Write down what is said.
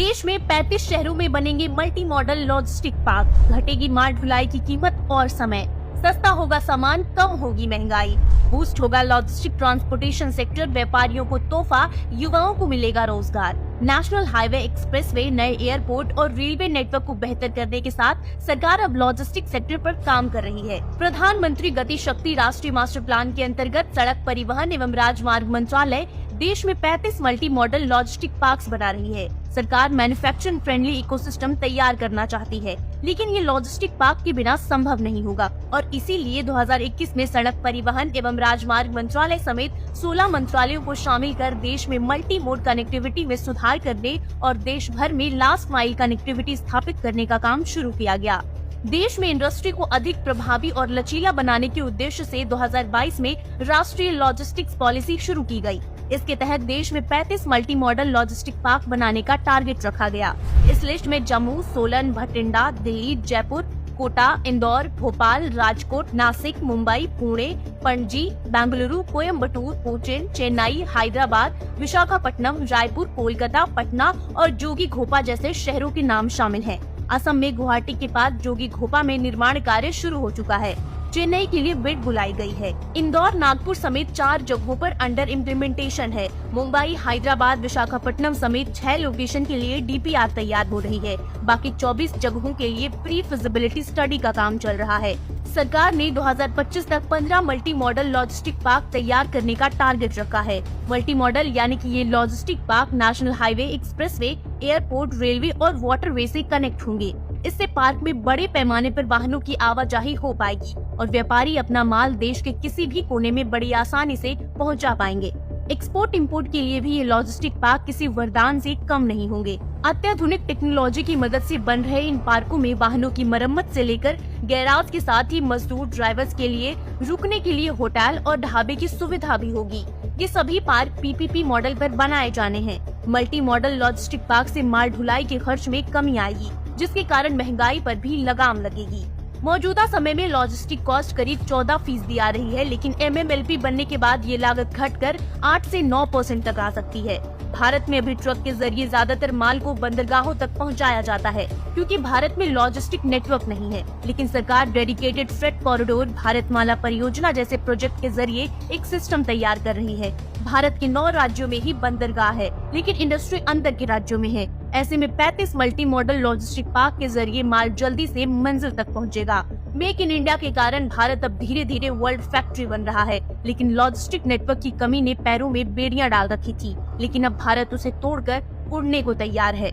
देश में 35 शहरों में बनेंगे मल्टी मॉडल लॉजिस्टिक पार्क। घटेगी माल ढुलाई की कीमत और समय, सस्ता होगा सामान, कम होगी महंगाई, बूस्ट होगा लॉजिस्टिक ट्रांसपोर्टेशन सेक्टर, व्यापारियों को तोहफा, युवाओं को मिलेगा रोजगार। नेशनल हाईवे, एक्सप्रेसवे, नए एयरपोर्ट और रेलवे नेटवर्क को बेहतर करने के साथ सरकार अब लॉजिस्टिक सेक्टर पर काम कर रही है। प्रधानमंत्री गति शक्ति राष्ट्रीय मास्टर प्लान के अंतर्गत सड़क परिवहन एवं राजमार्ग मंत्रालय देश में 35 मल्टी मॉडल लॉजिस्टिक पार्क्स बना रही है। सरकार मैन्युफैक्चरिंग फ्रेंडली इकोसिस्टम तैयार करना चाहती है, लेकिन ये लॉजिस्टिक पार्क के बिना संभव नहीं होगा और इसीलिए 2021 में सड़क परिवहन एवं राजमार्ग मंत्रालय समेत 16 मंत्रालयों को शामिल कर देश में मल्टी मोड कनेक्टिविटी में सुधार करने और देश भर में लास्ट माइल कनेक्टिविटी स्थापित करने का काम शुरू किया गया। देश में इंडस्ट्री को अधिक प्रभावी और लचीला बनाने के उद्देश्य से 2022 में राष्ट्रीय लॉजिस्टिक्स पॉलिसी शुरू की गई। इसके तहत देश में 35 मल्टी मॉडल लॉजिस्टिक पार्क बनाने का टारगेट रखा गया। इस लिस्ट में जम्मू, सोलन, भटिंडा, दिल्ली, जयपुर, कोटा, इंदौर, भोपाल, राजकोट, नासिक, मुंबई, पुणे, पणजी, बेंगलुरु, कोयम्बटूर, कोचीन, चेन्नई, हैदराबाद, विशाखापट्टनम, रायपुर, कोलकाता, पटना और जोगीघोपा जैसे शहरों के नाम शामिल हैं। असम में गुवाहाटी के बाद जोगीघोपा में निर्माण कार्य शुरू हो चुका है। चेन्नई के लिए बिड बुलाई गई है। इंदौर, नागपुर समेत 4 जगहों पर अंडर इम्प्लीमेंटेशन है। मुंबई, हैदराबाद, विशाखापट्टनम समेत 6 लोकेशन के लिए DPR तैयार हो रही है। बाकी 24 जगहों के लिए प्री फिजिबिलिटी स्टडी का काम चल रहा है। सरकार ने 2025 तक 15 मल्टी मॉडल लॉजिस्टिक पार्क तैयार करने का टारगेट रखा है। मल्टी मॉडल यानी कि ये logistic park national highway, expressway, airport, railway और वाटरवे से कनेक्ट होंगे। इससे पार्क में बड़े पैमाने पर वाहनों की आवाजाही हो पाएगी और व्यापारी अपना माल देश के किसी भी कोने में बड़ी आसानी से पहुंचा पाएंगे। एक्सपोर्ट इंपोर्ट के लिए भी ये लॉजिस्टिक पार्क किसी वरदान से कम नहीं होंगे। अत्याधुनिक टेक्नोलॉजी की मदद से बन रहे इन पार्कों में वाहनों की मरम्मत से लेकर गैराज के साथ ही मजदूर, ड्राइवर्स के लिए रुकने के लिए होटल और ढाबे की सुविधा भी होगी। ये सभी पार्क PPP मॉडल पर बनाए जाने हैं। मल्टी मॉडल लॉजिस्टिक पार्क से माल ढुलाई के खर्च में कमी आएगी, जिसके कारण महंगाई पर भी लगाम लगेगी। मौजूदा समय में लॉजिस्टिक कॉस्ट करीब 14% आ रही है, लेकिन MMLP बनने के बाद ये लागत घटकर 8 से 9% तक आ सकती है। भारत में अभी ट्रक के जरिए ज्यादातर माल को बंदरगाहों तक पहुंचाया जाता है, क्योंकि भारत में लॉजिस्टिक नेटवर्क नहीं है। लेकिन सरकार डेडिकेटेड फ्रेट कॉरिडोर, भारतमाला परियोजना जैसे प्रोजेक्ट के जरिए एक सिस्टम तैयार कर रही है। भारत के 9 राज्यों में ही बंदरगाह है, लेकिन इंडस्ट्री अंदर के राज्यों में है। ऐसे में 35 मल्टी मॉडल लॉजिस्टिक पार्क के जरिए माल जल्दी से मंजिल तक पहुंचेगा। मेक इन इंडिया के कारण भारत अब धीरे धीरे वर्ल्ड फैक्ट्री बन रहा है, लेकिन लॉजिस्टिक नेटवर्क की कमी ने पैरों में बेड़ियां डाल रखी थी। लेकिन अब भारत उसे तोड़कर उड़ने को तैयार है।